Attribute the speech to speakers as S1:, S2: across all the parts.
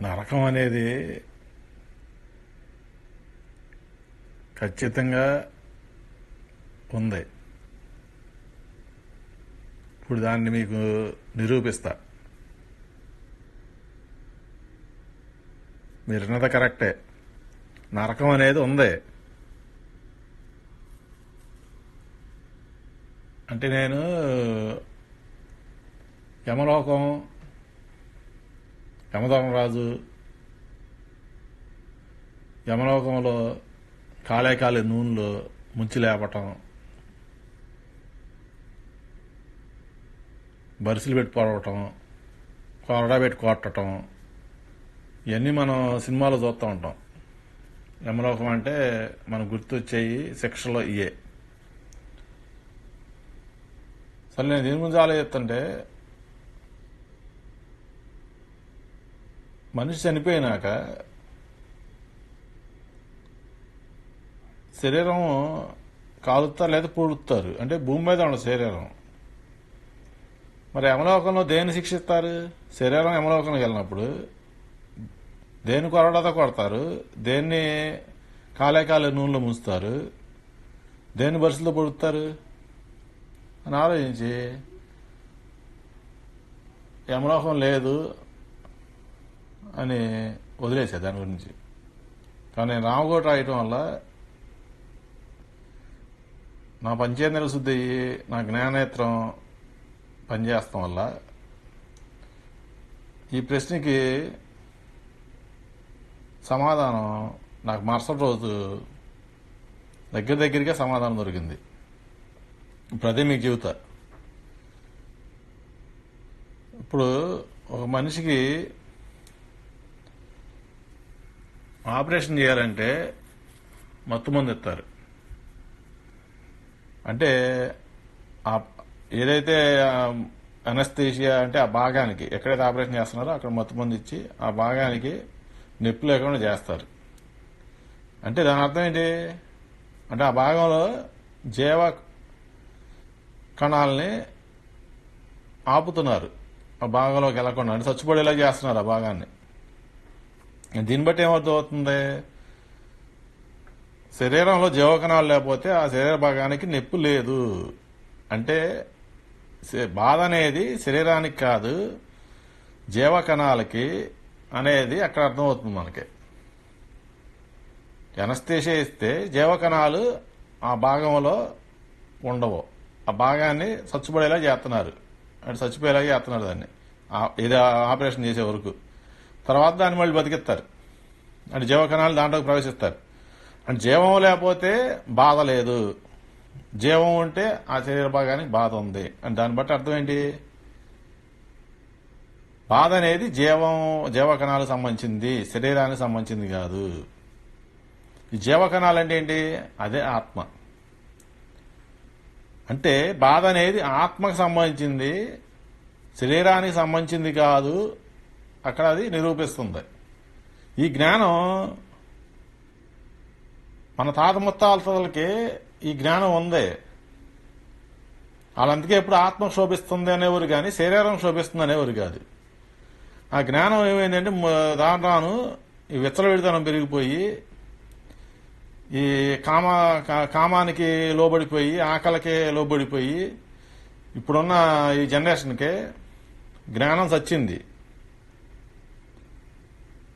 S1: నరకం అనేది ఖచ్చితంగా ఉంది. ఇప్పుడు దాన్ని మీకు నిరూపిస్తా. మీరున్నది కరెక్టే, నరకం అనేది ఉంది. అంటే నేను యమలోకం, యమధర్మరాజు, యమలోకంలో కాలే నూనెలో ముంచి లేపటం, బరిసెలు పెట్టి పొడవటం, కొరడా పెట్టి కొట్టడం, ఇవన్నీ మనం సినిమాలో చూస్తూ ఉంటాం. యమలోకం అంటే మనకు గుర్తొచ్చేయి శిక్షలో ఇయే. సరే, నేను దీని గురించి ఆలోచిస్తుంటే, మనిషి చనిపోయినాక శరీరం కాలుస్తారు లేదా పూడుతారు, అంటే భూమి మీద ఉండదు శరీరం. మరి యమలోకంలో దేన్ని శిక్షిస్తారు? శరీరం యమలోకంలోకి వెళ్ళినప్పుడు దేన్ని కొరడాతో కొడతారు, దేన్ని కాలే నూనెలో ముంచుతారు, దేన్ని బరుసలో పొడుస్తారు అని ఆలోచించి యమలోకం లేదు అని వదిలేసా దాని గురించి. కానీ నేను రామకోట రాయటం వల్ల నా పంచేంద్రియ శుద్ధి అయ్యి నా జ్ఞానేత్రం పనిచేస్తాం వల్ల ఈ ప్రశ్నకి సమాధానం నాకు మరుసటి రోజు దగ్గరగా సమాధానం దొరికింది. ఇప్పుడు అదే మీకు చెబుతా. ఇప్పుడు ఒక మనిషికి ఆపరేషన్ చేయాలంటే మత్తు మందు ఇస్తారు. అంటే ఏదైతే అనస్థీషియా అంటే ఆ భాగానికి ఎక్కడైతే ఆపరేషన్ చేస్తున్నారో అక్కడ మత్తు మందు ఇచ్చి ఆ భాగానికి నొప్పి లేకుండా చేస్తారు. అంటే దాని అర్థం ఏంటి అంటే ఆ భాగంలో జీవ కణాలని ఆపుతున్నారు, ఆ భాగంలోకి వెళ్లకుండా, అంటే చచ్చిపోయేలా చేస్తున్నారు ఆ భాగాన్ని. దీన్ని బట్టి ఏమవుతుంది, శరీరంలో జీవకణాలు లేకపోతే ఆ శరీర భాగానికి నొప్పి లేదు. అంటే బాధ అనేది శరీరానికి కాదు, జీవకణాలకి అనేది అక్కడ అర్థమవుతుంది మనకి. ఎనస్థీషియా ఇస్తే జీవకణాలు ఆ భాగంలో ఉండవు, ఆ భాగాన్ని చచ్చిపోయేలా చేస్తున్నారు, అంటే చచ్చిపోయేలా చేస్తున్నారు దాన్ని ఇది ఆపరేషన్ చేసే వరకు. తర్వాత దాన్ని మళ్ళీ బతికిస్తారు, అంటే జీవకణాలు దాంట్లోకి ప్రవేశిస్తారు. అంటే జీవం లేకపోతే బాధ లేదు, జీవం ఉంటే ఆ శరీర భాగానికి బాధ ఉంది అని దాన్ని బట్టి అర్థం ఏంటి, బాధ అనేది జీవకణాలకు సంబంధించింది, శరీరానికి సంబంధించింది కాదు. ఈ జీవకణాలు అంటే ఏంటి, అదే ఆత్మ. అంటే బాధ అనేది ఆత్మకు సంబంధించింది, శరీరానికి సంబంధించింది కాదు, అక్కడ అది నిరూపిస్తుంది. ఈ జ్ఞానం మన తాత ముత్తాతలకి ఈ జ్ఞానం ఉంది. వాళ్ళందుకే ఎప్పుడు ఆత్మ శోభిస్తుంది అనేవారు కానీ శరీరం శోభిస్తుంది అనేవారు కాదు. ఆ జ్ఞానం ఏమైందంటే రాను ఈ విచ్చలవిడితనం పెరిగిపోయి ఈ కామానికి లోబడిపోయి, ఆకలికే లోబడిపోయి, ఇప్పుడున్న ఈ జనరేషన్కే జ్ఞానం చచ్చింది.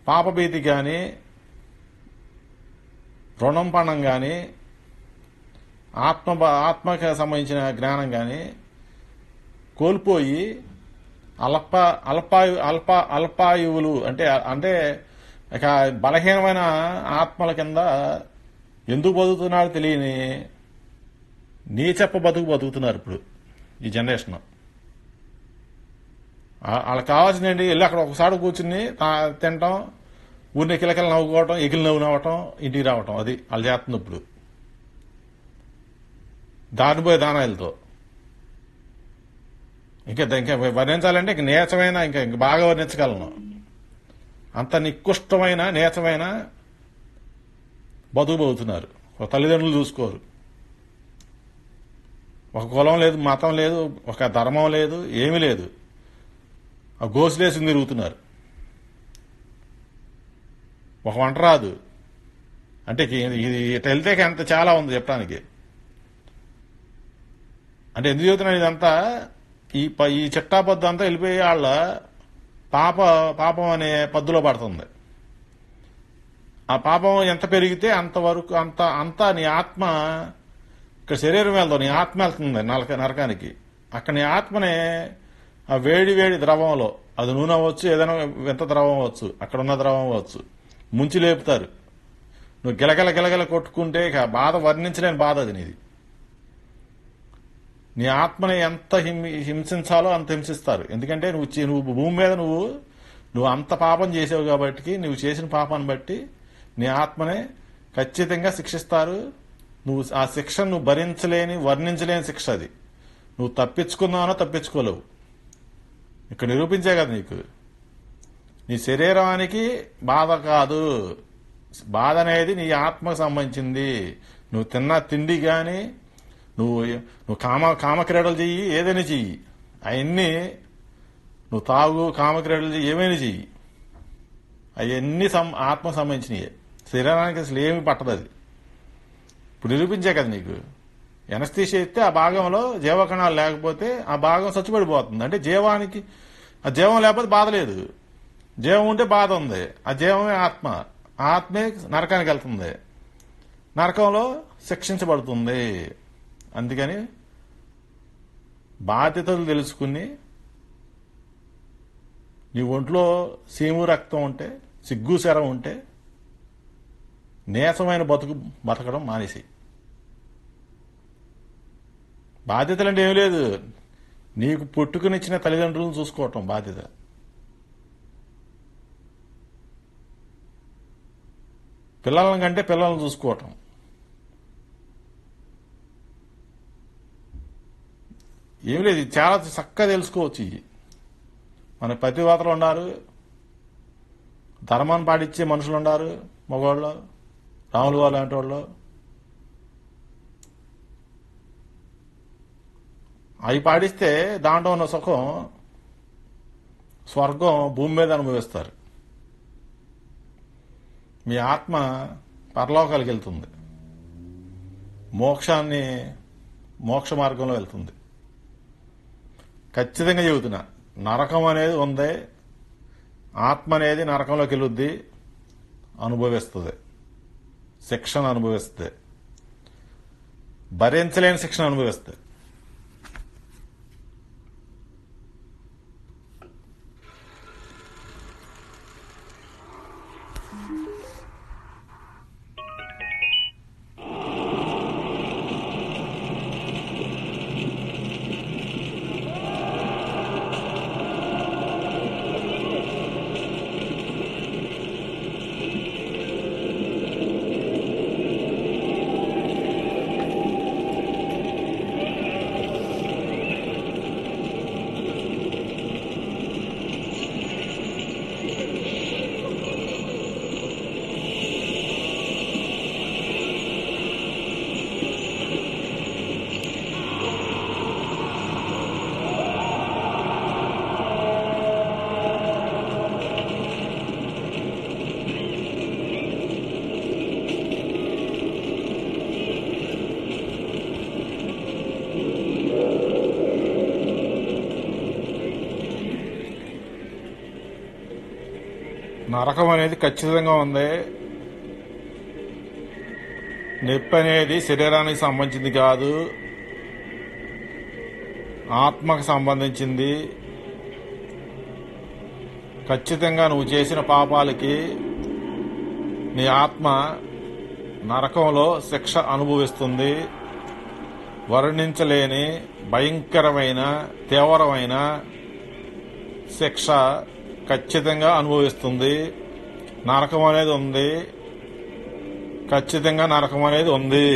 S1: పాపభీతి కానీ, రుణం పణం కానీ, ఆత్మకి సంబంధించిన జ్ఞానం కానీ కోల్పోయి అల్పాయువులు అంటే ఇక బలహీనమైన ఆత్మల కింద ఎందుకు బతుకుతున్నారో తెలియని నీచప్ప బతుకుతున్నారు ఇప్పుడు ఈ జనరేషన్. వాళ్ళకి కావాల్సింది ఏంటి, వెళ్ళి అక్కడ ఒకసారి కూర్చుని తినటం, ఊరిని కిలకిల నవ్వుకోవటం, ఎగిలి నవ్వటం, ఇంటికి రావటం, అది వాళ్ళు చేస్తుంది ఇప్పుడు దారిపోయే దానాలతో. ఇంకా వర్ణించాలంటే ఇంక నీచమైన, ఇంకా బాగా వర్ణించగలను, అంత నికృష్టమైన నీచమైన బతుకుతున్నారు. ఒక తల్లిదండ్రులు చూసుకోరు, ఒక కులం లేదు, మతం లేదు, ఒక ధర్మం లేదు, ఏమీ లేదు, ఆ గోసులేసి తిరుగుతున్నారు. ఒక వంట రాదు అంటే ఇది ఇట్లా వెళ్తే ఎంత చాలా ఉంది చెప్పడానికి. అంటే ఎందుకు చెబుతున్నాను ఇదంతా, ఈ చిట్టాపద్దు అంతా వెళ్ళిపోయి వాళ్ళ పాపం అనే పద్దులో పడుతుంది. ఆ పాపం ఎంత పెరిగితే అంతవరకు అంతా నీ ఆత్మ ఇక్కడ శరీరం వెళ్తావు, నీ ఆత్మ వెళ్తుంది నరకానికి. అక్కడ నీ ఆత్మనే ఆ వేడి ద్రవంలో, అది నూనె అవ్వచ్చు, ఏదైనా ఎంత ద్రవం అవ్వచ్చు, అక్కడ ఉన్న ద్రవం అవ్వచ్చు, ముంచి లేపుతారు. నువ్వు గిలగల కొట్టుకుంటే ఇక బాధ వర్ణించలేని బాధ అది నీది. నీ ఆత్మని ఎంత హింసించాలో అంత హింసిస్తారు. ఎందుకంటే నువ్వు భూమి మీద నువ్వు అంత పాపం చేసావు కాబట్టి, నువ్వు చేసిన పాపాన్ని బట్టి నీ ఆత్మనే ఖచ్చితంగా శిక్షిస్తారు. నువ్వు ఆ శిక్షను నువ్వు వర్ణించలేని శిక్ష అది. నువ్వు తప్పించుకున్నావనో తప్పించుకోలేవు. ఇక్కడ నిరూపించే కదా నీకు. నీ శరీరానికి బాధ కాదు, బాధ అనేది నీ ఆత్మకు సంబంధించింది. నువ్వు తిన్న తిండి గాని, నువ్వు కామక్రీడలు చెయ్యి, ఏదైనా చెయ్యి, అవన్నీ నువ్వు తాగు, కామక్రీడలు చెయ్యి, ఏమైనా చెయ్యి, అవన్నీ ఆత్మకు సంబంధించినవి. శరీరానికి అసలు ఏమి పట్టదు అది. ఇప్పుడు నిరూపించే కదా నీకు. ఎనస్థీషియా ఇస్తే ఆ భాగంలో జీవకణాలు లేకపోతే ఆ భాగం చచ్చిపడిపోతుంది. అంటే జీవానికి ఆ జీవం లేకపోతే బాధ లేదు, జీవం ఉంటే బాధ ఉంది. ఆ జీవమే ఆత్మ, ఆత్మే నరకానికి వెళ్తుంది, నరకంలో శిక్షించబడుతుంది. అందుకని బాధ్యతలు తెలుసుకుని నీ ఒంట్లో సీము రక్తం ఉంటే, సిగ్గు శరం ఉంటే నీసమైన బతకడం మానేసి. బాధ్యతలు అంటే ఏం లేదు, నీకు పుట్టుకునిచ్చిన తల్లిదండ్రులను చూసుకోవటం బాధ్యత. పిల్లలను కంటే పిల్లలను చూసుకోవటం. ఏం లేదు, చాలా చక్కగా తెలుసుకోవచ్చు. ఇవి మన పతివ్రతలు ఉన్నారు, ధర్మాన్ని పాటించే మనుషులు ఉన్నారు, మగవాళ్ళు, రాములు వాళ్ళు లాంటి వాళ్ళు. అవి పాటిస్తే దాంట్లో ఉన్న సుఖం, స్వర్గం భూమి మీద అనుభవిస్తారు. మీ ఆత్మ పరలోకాలకు వెళ్తుంది, మోక్ష మార్గంలో వెళ్తుంది. ఖచ్చితంగా చెబుతున్నా, నరకం అనేది ఉంది, ఆత్మ అనేది నరకంలోకి వెళ్ళుద్ది, అనుభవిస్తుంది, శిక్షను అనుభవిస్తుంది, భరించలేని శిక్షను అనుభవిస్తుంది. నరకం అనేది ఖచ్చితంగా ఉంది. నొప్పి అనేది శరీరానికి సంబంధించింది కాదు, ఆత్మకు సంబంధించింది. ఖచ్చితంగా నువ్వు చేసిన పాపాలకి నీ ఆత్మ నరకంలో శిక్ష అనుభవిస్తుంది. వర్ణించలేని భయంకరమైన తీవ్రమైన శిక్ష ఖచ్చితంగా అనుభవిస్తుంది. నరకం అనేది ఉంది, ఖచ్చితంగా నరకం అనేది ఉంది.